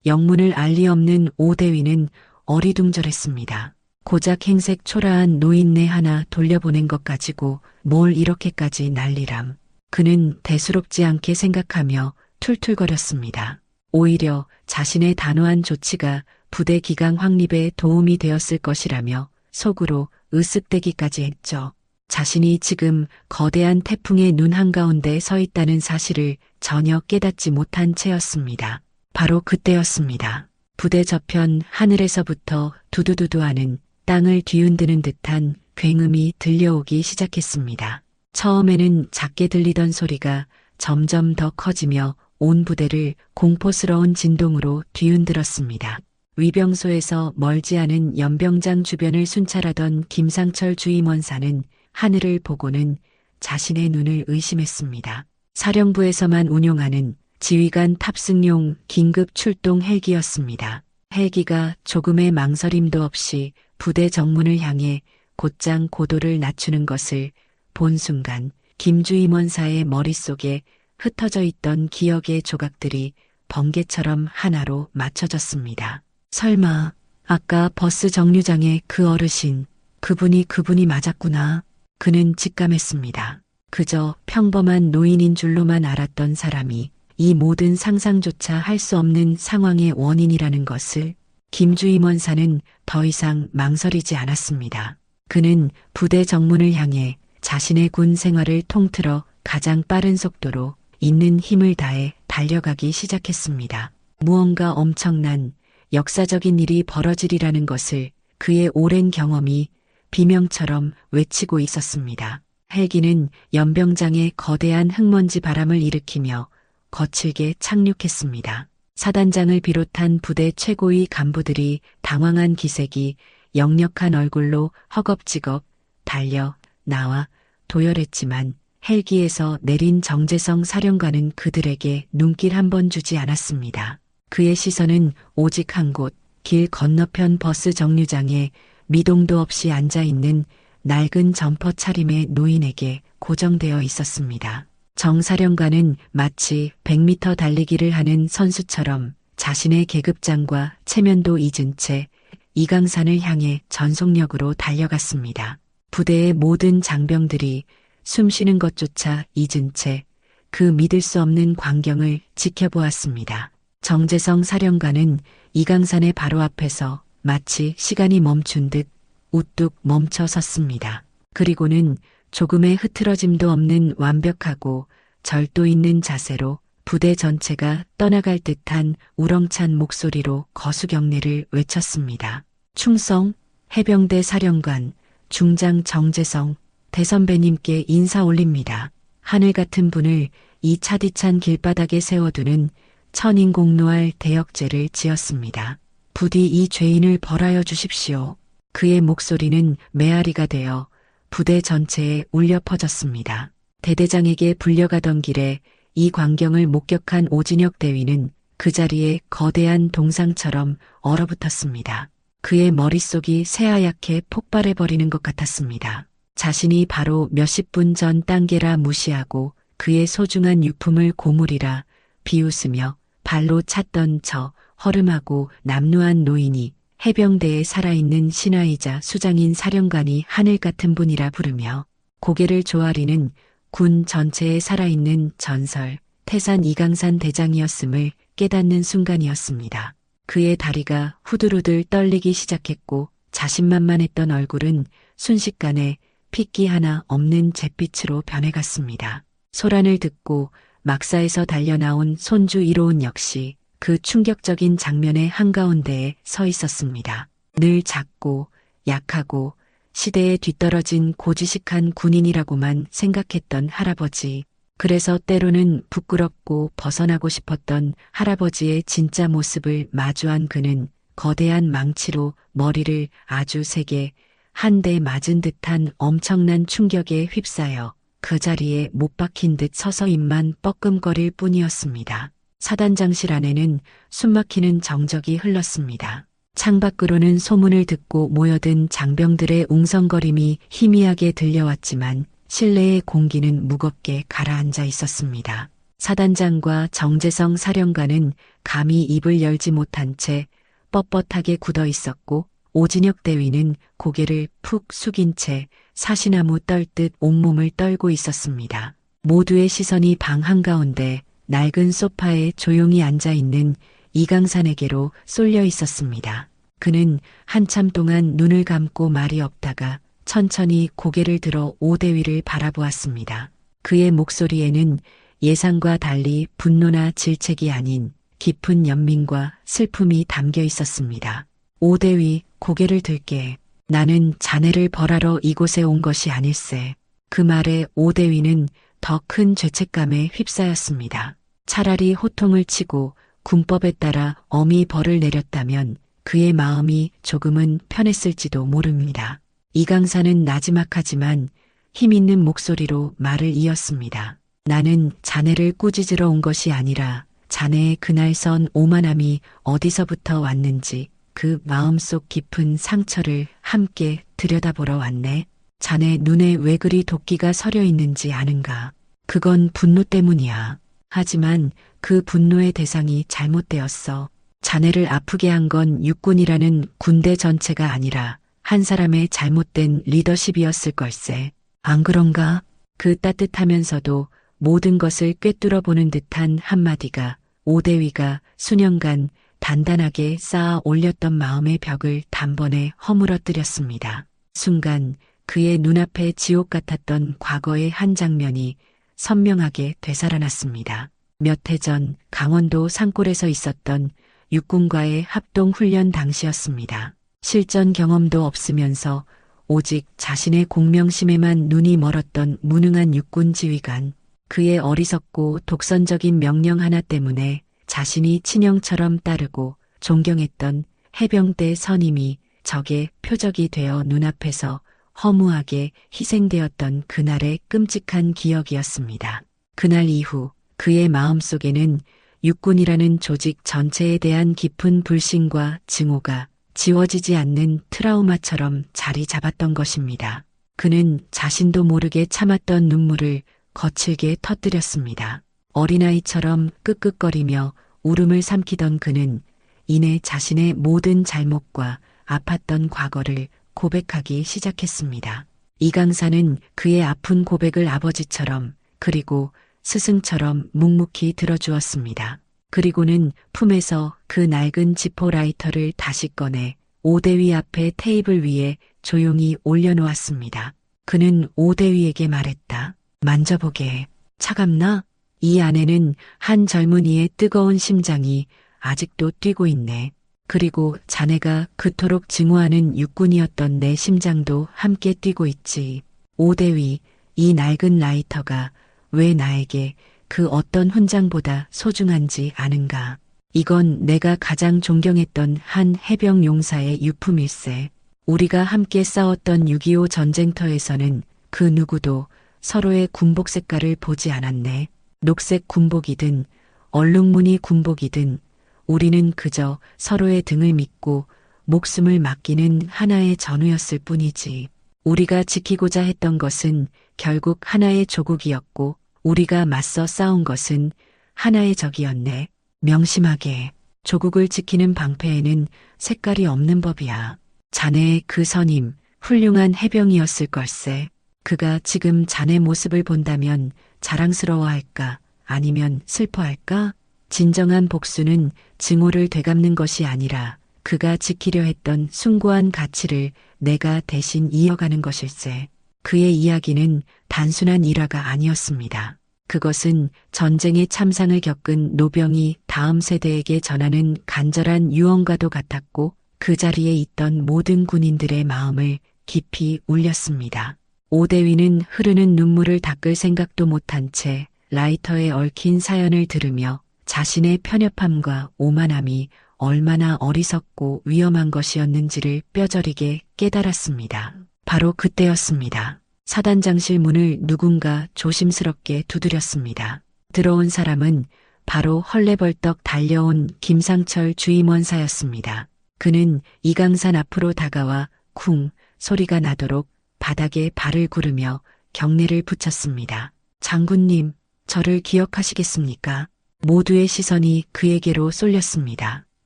영문을 알리 없는 오대위는 어리둥절했습니다. 고작 행색 초라한 노인네 하나 돌려보낸 것 가지고 뭘 이렇게까지 난리람. 그는 대수롭지 않게 생각하며 툴툴거렸습니다. 오히려 자신의 단호한 조치가 부대 기강 확립에 도움이 되었을 것이라며 속으로 으쓱대기까지 했죠. 자신이 지금 거대한 태풍의 눈 한가운데 서 있다는 사실을 전혀 깨닫지 못한 채였습니다. 바로 그때였습니다. 부대 저편 하늘에서부터 두두두두하는 땅을 뒤흔드는 듯한 굉음이 들려오기 시작했습니다. 처음에는 작게 들리던 소리가 점점 더 커지며 온 부대를 공포스러운 진동으로 뒤흔들었습니다. 위병소에서 멀지 않은 연병장 주변을 순찰하던 김상철 주임원사는 하늘을 보고는 자신의 눈을 의심했습니다. 사령부에서만 운용하는 지휘관 탑승용 긴급 출동 헬기였습니다. 헬기가 조금의 망설임도 없이 부대 정문을 향해 곧장 고도를 낮추는 것을 본 순간 김 주임원사의 머릿속에 흩어져 있던 기억의 조각들이 번개처럼 하나로 맞춰졌습니다. 설마 아까 버스 정류장의 그 어르신, 그분이 맞았구나. 그는 직감했습니다. 그저 평범한 노인인 줄로만 알았던 사람이 이 모든 상상조차 할 수 없는 상황의 원인이라는 것을 김 주임원사는 더 이상 망설이지 않았습니다. 그는 부대 정문을 향해 자신의 군 생활을 통틀어 가장 빠른 속도로 있는 힘을 다해 달려가기 시작했습니다. 무언가 엄청난 역사적인 일이 벌어지리라는 것을 그의 오랜 경험이 비명처럼 외치고 있었습니다. 헬기는 연병장에 거대한 흙먼지 바람을 일으키며 거칠게 착륙했습니다. 사단장을 비롯한 부대 최고위 간부들이 당황한 기색이 역력한 얼굴로 허겁지겁 달려 나와 도열했지만 헬기에서 내린 정재성 사령관은 그들에게 눈길 한 번 주지 않았습니다. 그의 시선은 오직 한 곳, 길 건너편 버스 정류장에 미동도 없이 앉아있는 낡은 점퍼 차림의 노인에게 고정되어 있었습니다. 정 사령관은 마치 100m 달리기를 하는 선수처럼 자신의 계급장과 체면도 잊은 채 이강산을 향해 전속력으로 달려갔습니다. 부대의 모든 장병들이 숨쉬는 것조차 잊은 채 그 믿을 수 없는 광경을 지켜보았습니다. 정재성 사령관은 이강산의 바로 앞에서 마치 시간이 멈춘 듯 우뚝 멈춰 섰습니다. 그리고는 조금의 흐트러짐도 없는 완벽하고 절도 있는 자세로 부대 전체가 떠나갈 듯한 우렁찬 목소리로 거수경례를 외쳤습니다. 충성, 해병대 사령관, 중장 정재성, 대선배님께 인사 올립니다. 하늘 같은 분을 이 차디찬 길바닥에 세워두는 천인공노할 대역죄를 지었습니다. 부디 이 죄인을 벌하여 주십시오. 그의 목소리는 메아리가 되어 부대 전체에 울려 퍼졌습니다. 대대장에게 불려가던 길에 이 광경을 목격한 오진혁 대위는 그 자리에 거대한 동상처럼 얼어붙었습니다. 그의 머릿속이 새하얗게 폭발해버리는 것 같았습니다. 자신이 바로 몇십 분 전 땅개라 무시하고 그의 소중한 유품을 고물이라 비웃으며 발로 찼던 저 허름하고 남루한 노인이 해병대에 살아있는 신하이자 수장인 사령관이 하늘 같은 분이라 부르며 고개를 조아리는 군 전체에 살아있는 전설 태산 이강산 대장이었음을 깨닫는 순간이었습니다. 그의 다리가 후들후들 떨리기 시작했고 자신만만했던 얼굴은 순식간에 핏기 하나 없는 잿빛으로 변해갔습니다. 소란을 듣고 막사에서 달려나온 손주 이로운 역시 그 충격적인 장면의 한가운데에 서 있었습니다. 늘 작고 약하고 시대에 뒤떨어진 고지식한 군인이라고만 생각했던 할아버지. 그래서 때로는 부끄럽고 벗어나고 싶었던 할아버지의 진짜 모습을 마주한 그는 거대한 망치로 머리를 아주 세게 한 대 맞은 듯한 엄청난 충격에 휩싸여 그 자리에 못 박힌 듯 서서 입만 뻐끔거릴 뿐이었습니다. 사단장실 안에는 숨막히는 정적이 흘렀습니다. 창밖으로는 소문을 듣고 모여든 장병들의 웅성거림이 희미하게 들려왔지만 실내의 공기는 무겁게 가라앉아 있었습니다. 사단장과 정재성 사령관은 감히 입을 열지 못한 채 뻣뻣하게 굳어 있었고 오진혁 대위는 고개를 푹 숙인 채 사시나무 떨듯 온몸을 떨고 있었습니다. 모두의 시선이 방 한가운데 낡은 소파에 조용히 앉아있는 이강산에게로 쏠려 있었습니다. 그는 한참 동안 눈을 감고 말이 없다가 천천히 고개를 들어 오대위를 바라보았습니다. 그의 목소리에는 예상과 달리 분노나 질책이 아닌 깊은 연민과 슬픔이 담겨 있었습니다. 오대위, 고개를 들게. 나는 자네를 벌하러 이곳에 온 것이 아닐세. 그 말에 오대위는 더 큰 죄책감에 휩싸였습니다. 차라리 호통을 치고 군법에 따라 엄히 벌을 내렸다면 그의 마음이 조금은 편했을지도 모릅니다. 이강산은 나지막하지만 힘있는 목소리로 말을 이었습니다. 나는 자네를 꾸짖으러 온 것이 아니라 자네의 그날 선 오만함이 어디서부터 왔는지 그 마음속 깊은 상처를 함께 들여다보러 왔네. 자네 눈에 왜 그리 도끼가 서려 있는지 아는가? 그건 분노 때문이야. 하지만 그 분노의 대상이 잘못되었어. 자네를 아프게 한 건 육군이라는 군대 전체가 아니라 한 사람의 잘못된 리더십이었을 걸세. 안 그런가? 그 따뜻하면서도 모든 것을 꿰뚫어 보는 듯한 한마디가 오대위가 수년간 단단하게 쌓아 올렸던 마음의 벽을 단번에 허물어뜨렸습니다. 순간 그의 눈앞에 지옥 같았던 과거의 한 장면이 선명하게 되살아났습니다. 몇 해 전 강원도 산골에서 있었던 육군과의 합동훈련 당시였습니다. 실전 경험도 없으면서 오직 자신의 공명심에만 눈이 멀었던 무능한 육군 지휘관. 그의 어리석고 독선적인 명령 하나 때문에 자신이 친형처럼 따르고 존경했던 해병대 선임이 적의 표적이 되어 눈앞에서 허무하게 희생되었던 그날의 끔찍한 기억이었습니다. 그날 이후 그의 마음속에는 육군이라는 조직 전체에 대한 깊은 불신과 증오가 지워지지 않는 트라우마처럼 자리 잡았던 것입니다. 그는 자신도 모르게 참았던 눈물을 거칠게 터뜨렸습니다. 어린아이처럼 끄끄거리며 울음을 삼키던 그는 이내 자신의 모든 잘못과 아팠던 과거를 고백하기 시작했습니다. 이강산은 그의 아픈 고백을 아버지처럼 그리고 스승처럼 묵묵히 들어주었습니다. 그리고는 품에서 그 낡은 지포 라이터를 다시 꺼내 오대위 앞에 테이블 위에 조용히 올려놓았습니다. 그는 오대위에게 말했다. 만져보게. 차갑나? 이 안에는 한 젊은이의 뜨거운 심장이 아직도 뛰고 있네. 그리고 자네가 그토록 증오하는 육군이었던 내 심장도 함께 뛰고 있지. 오대위, 이 낡은 라이터가 왜 나에게 그 어떤 훈장보다 소중한지 아는가? 이건 내가 가장 존경했던 한 해병 용사의 유품일세. 우리가 함께 싸웠던 6.25 전쟁터에서는 그 누구도 서로의 군복 색깔을 보지 않았네. 녹색 군복이든 얼룩무늬 군복이든 우리는 그저 서로의 등을 믿고 목숨을 맡기는 하나의 전우였을 뿐이지. 우리가 지키고자 했던 것은 결국 하나의 조국이었고 우리가 맞서 싸운 것은 하나의 적이었네. 명심하게. 조국을 지키는 방패에는 색깔이 없는 법이야. 자네의 그 선임, 훌륭한 해병이었을 걸세. 그가 지금 자네 모습을 본다면 자랑스러워할까? 아니면 슬퍼할까? 진정한 복수는 증오를 되갚는 것이 아니라 그가 지키려 했던 숭고한 가치를 내가 대신 이어가는 것일세. 그의 이야기는 단순한 일화가 아니었습니다. 그것은 전쟁의 참상을 겪은 노병이 다음 세대에게 전하는 간절한 유언과도 같았고 그 자리에 있던 모든 군인들의 마음을 깊이 울렸습니다. 오대위는 흐르는 눈물을 닦을 생각도 못한 채 라이터에 얽힌 사연을 들으며 자신의 편협함과 오만함이 얼마나 어리석고 위험한 것이었는지를 뼈저리게 깨달았습니다. 바로 그때였습니다. 사단장실 문을 누군가 조심스럽게 두드렸습니다. 들어온 사람은 바로 헐레벌떡 달려온 김상철 주임원사였습니다. 그는 이강산 앞으로 다가와 쿵 소리가 나도록 바닥에 발을 구르며 경례를 붙였습니다. 장군님, 저를 기억하시겠습니까? 모두의 시선이 그에게로 쏠렸습니다.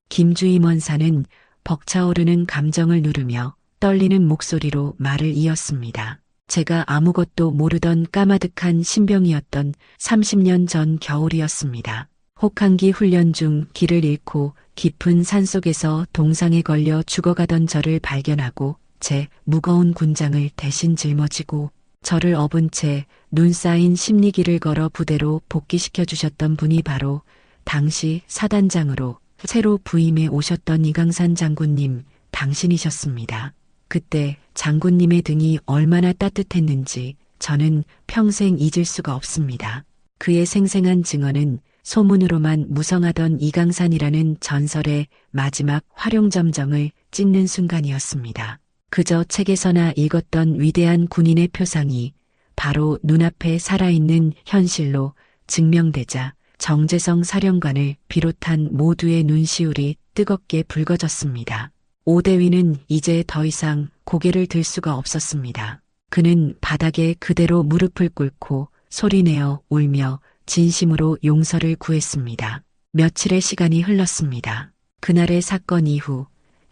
김주임원사는 벅차오르는 감정을 누르며 떨리는 목소리로 말을 이었습니다. 제가 아무것도 모르던 까마득한 신병이었던 30년 전 겨울이었습니다. 혹한기 훈련 중 길을 잃고 깊은 산속에서 동상에 걸려 죽어가던 저를 발견하고 제 무거운 군장을 대신 짊어지고 저를 업은 채 눈 쌓인 심리기를 걸어 부대로 복귀시켜 주셨던 분이 바로 당시 사단장으로 새로 부임해 오셨던 이강산 장군님 당신이셨습니다. 그때 장군님의 등이 얼마나 따뜻했는지 저는 평생 잊을 수가 없습니다. 그의 생생한 증언은 소문으로만 무성하던 이강산이라는 전설의 마지막 활용점정을 찍는 순간이었습니다. 그저 책에서나 읽었던 위대한 군인의 표상이 바로 눈앞에 살아있는 현실로 증명되자 정재성 사령관을 비롯한 모두의 눈시울이 뜨겁게 붉어졌습니다. 오대위는 이제 더 이상 고개를 들 수가 없었습니다. 그는 바닥에 그대로 무릎을 꿇고 소리내어 울며 진심으로 용서를 구했습니다. 며칠의 시간이 흘렀습니다. 그날의 사건 이후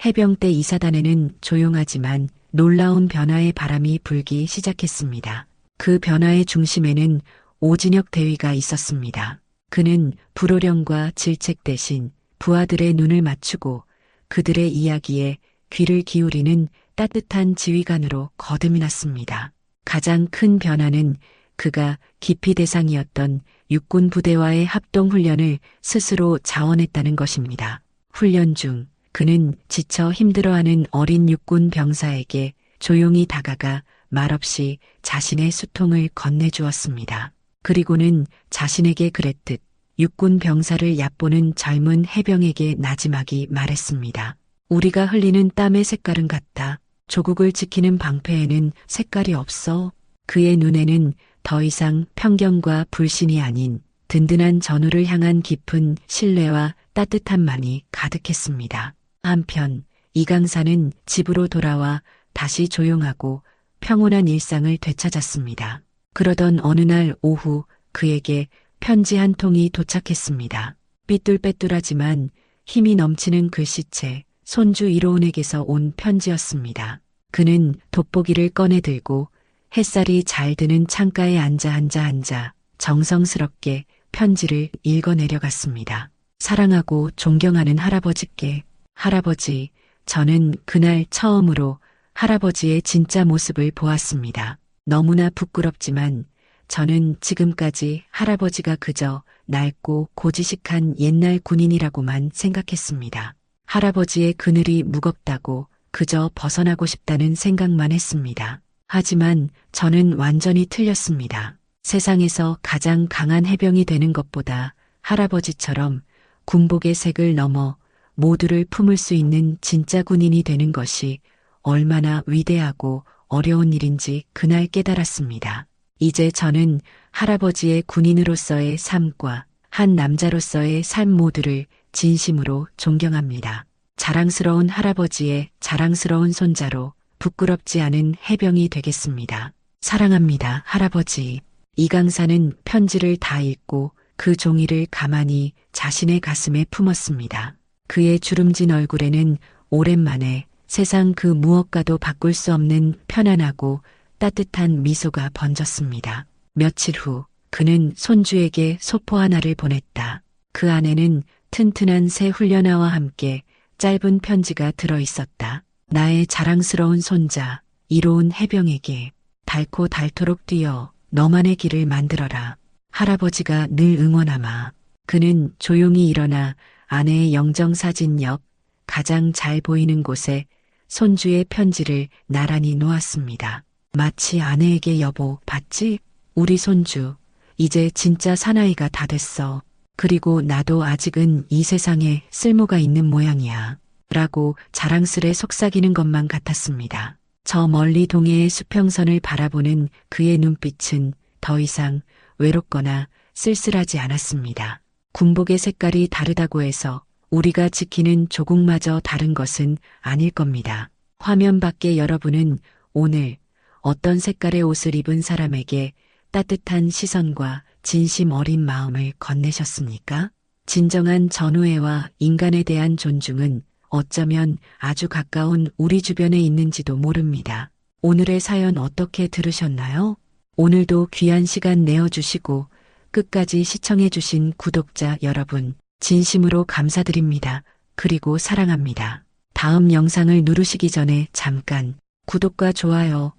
해병대 이사단에는 조용하지만 놀라운 변화의 바람이 불기 시작했습니다. 그 변화의 중심에는 오진혁 대위가 있었습니다. 그는 불호령과 질책 대신 부하들의 눈을 맞추고 그들의 이야기에 귀를 기울이는 따뜻한 지휘관으로 거듭이 났습니다. 가장 큰 변화는 그가 기피 대상이었던 육군 부대와의 합동훈련을 스스로 자원했다는 것입니다. 훈련 중 그는 지쳐 힘들어하는 어린 육군 병사에게 조용히 다가가 말없이 자신의 수통을 건네주었습니다. 그리고는 자신에게 그랬듯 육군 병사를 얕보는 젊은 해병에게 나지막이 말했습니다. 우리가 흘리는 땀의 색깔은 같다. 조국을 지키는 방패에는 색깔이 없어. 그의 눈에는 더 이상 편견과 불신이 아닌 든든한 전우를 향한 깊은 신뢰와 따뜻함만이 가득했습니다. 한편 이강산은 집으로 돌아와 다시 조용하고 평온한 일상을 되찾았습니다. 그러던 어느 날 오후 그에게 편지 한 통이 도착했습니다. 삐뚤빼뚤하지만 힘이 넘치는 글씨체 손주 이로운에게서 온 편지였습니다. 그는 돋보기를 꺼내 들고 햇살이 잘 드는 창가에 앉아 정성스럽게 편지를 읽어 내려갔습니다. 사랑하고 존경하는 할아버지께. 할아버지, 저는 그날 처음으로 할아버지의 진짜 모습을 보았습니다. 너무나 부끄럽지만 저는 지금까지 할아버지가 그저 낡고 고지식한 옛날 군인이라고만 생각했습니다. 할아버지의 그늘이 무겁다고 그저 벗어나고 싶다는 생각만 했습니다. 하지만 저는 완전히 틀렸습니다. 세상에서 가장 강한 해병이 되는 것보다 할아버지처럼 군복의 색을 넘어 모두를 품을 수 있는 진짜 군인이 되는 것이 얼마나 위대하고 어려운 일인지 그날 깨달았습니다. 이제 저는 할아버지의 군인으로서의 삶과 한 남자로서의 삶 모두를 진심으로 존경합니다. 자랑스러운 할아버지의 자랑스러운 손자로 부끄럽지 않은 해병이 되겠습니다. 사랑합니다, 할아버지. 이강사는 편지를 다 읽고 그 종이를 가만히 자신의 가슴에 품었습니다. 그의 주름진 얼굴에는 오랜만에 세상 그 무엇과도 바꿀 수 없는 편안하고 따뜻한 미소가 번졌습니다. 며칠 후 그는 손주에게 소포 하나를 보냈다. 그 안에는 튼튼한 새 훈련화와 함께 짧은 편지가 들어 있었다. 나의 자랑스러운 손자, 이로운 해병에게 닳고 닳도록 뛰어 너만의 길을 만들어라. 할아버지가 늘 응원하마. 그는 조용히 일어나 아내의 영정사진 옆 가장 잘 보이는 곳에 손주의 편지를 나란히 놓았습니다. 마치 아내에게 여보, 봤지? 우리 손주, 이제 진짜 사나이가 다 됐어. 그리고 나도 아직은 이 세상에 쓸모가 있는 모양이야. 라고 자랑스레 속삭이는 것만 같았습니다. 저 멀리 동해의 수평선을 바라보는 그의 눈빛은 더 이상 외롭거나 쓸쓸하지 않았습니다. 군복의 색깔이 다르다고 해서 우리가 지키는 조국마저 다른 것은 아닐 겁니다. 화면 밖에 여러분은 오늘 어떤 색깔의 옷을 입은 사람에게 따뜻한 시선과 진심 어린 마음을 건네셨습니까? 진정한 전우애와 인간에 대한 존중은 어쩌면 아주 가까운 우리 주변에 있는지도 모릅니다. 오늘의 사연 어떻게 들으셨나요? 오늘도 귀한 시간 내어주시고 끝까지 시청해주신 구독자 여러분, 진심으로 감사드립니다. 그리고 사랑합니다. 다음 영상을 누르시기 전에 잠깐 구독과 좋아요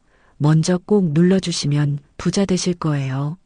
먼저 꼭 눌러주시면 부자 되실 거예요.